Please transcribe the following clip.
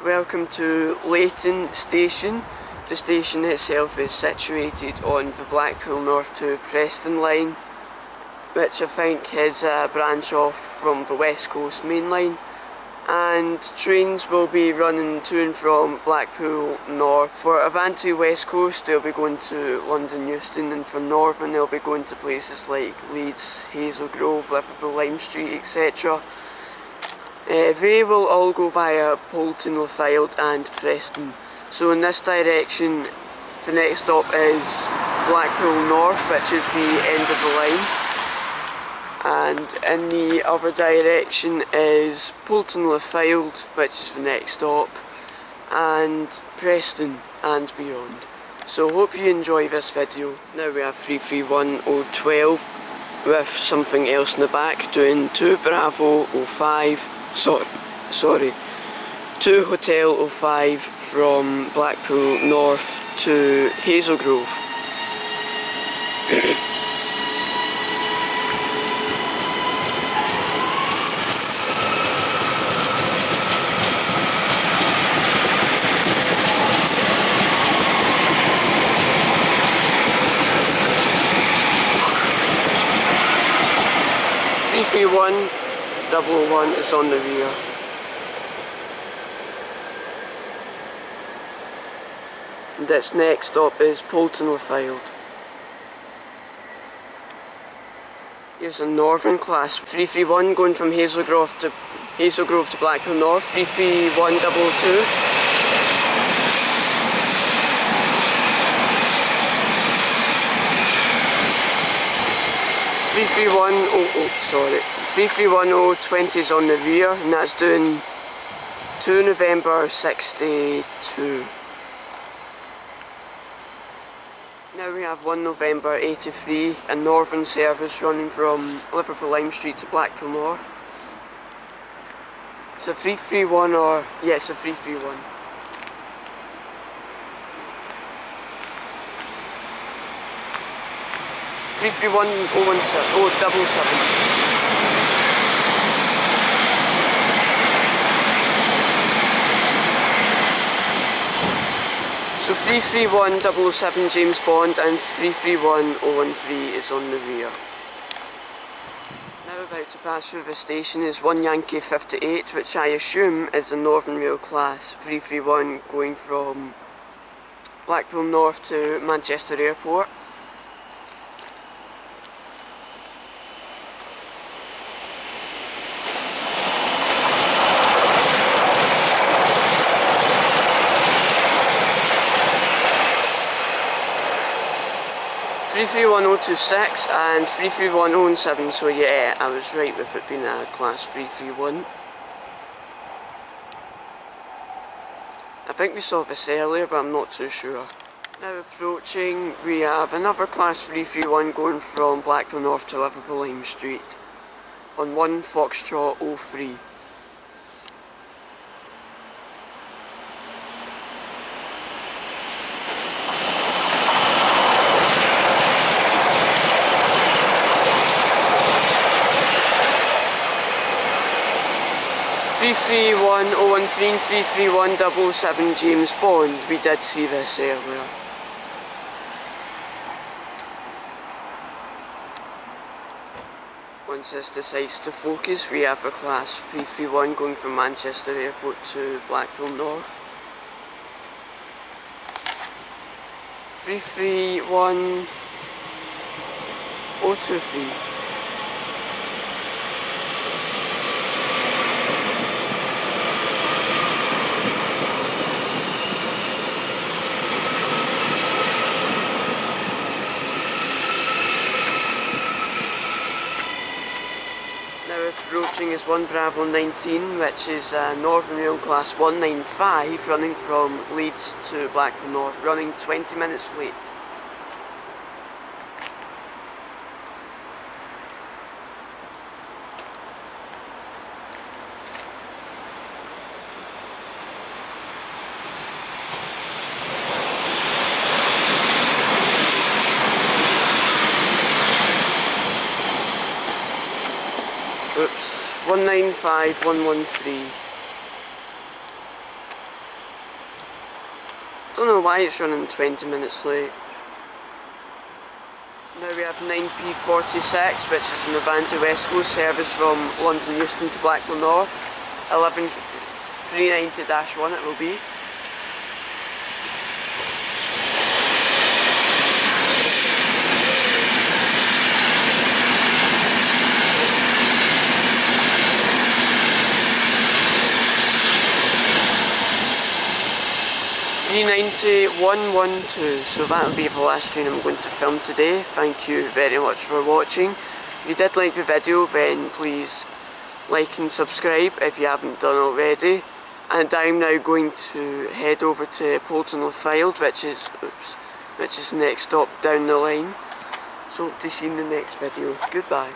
Welcome to Layton station. The station itself is situated on the Blackpool North to Preston line, which I think is a branch off from the West Coast main line, and trains will be running to and from Blackpool North. For Avanti West Coast they'll be going to London Euston, and for Northern they'll be going to places like Leeds, Hazel Grove, Liverpool Line Street, etc. They will all go via Bolton, Lafayette and Preston. So in this direction the next stop is Blackpool North, which is the end of the line, and in the other direction is Bolton, Lafayette, which is the next stop, and Preston and beyond. So hope you enjoy this video. Now we have 331012 with something else in the back doing 2 Bravo 05. Sorry, 2 Hotel 05 from Blackpool North to Hazel Grove. 331 is on the rear. This next stop is Bolton Lafayette. Here's a Northern class 331 going from Hazel Grove to Blackpool North. 33122. 33120 is on the rear, and that's doing 2 November 62. Now we have 1 November 83, a Northern service running from Liverpool Line Street to Blackpool North. It's a 331 or, yeah, it's a 331. So 33177 James Bond and 331013 is on the rear. Now about to pass through the station is 1 Yankee 58, which I assume is a Northern Rail class 331 going from Blackpool North to Manchester Airport. 331026 and 33107, so yeah, I was right with it being a class 331. I think we saw this earlier, but I'm not too sure. Now approaching, we have another class 331 going from Blackpool North to Liverpool Line Street on 1 Foxtrot 03. 33113, 33177 James Bond. We did see this earlier. Once this decides to focus, we have a class 331 going from Manchester Airport to Blackpool North. 331023. Approaching is 1 Bravo 19, which is a Northern Rail class 195 running from Leeds to Blackpool North, running 20 minutes late. Oops, 195113. don't know why it's running 20 minutes late. Now we have 9p46, which is an Avanti West Coast service from London Euston to Blackpool North. 11390-1 it will be. $390-112, so that'll be the last train I'm going to film today. Thank you very much for watching. If you did like the video, then please like and subscribe if you haven't done already. And I'm now going to head over to Blackpool North, which is next stop down the line. So hope to see you in the next video. Goodbye.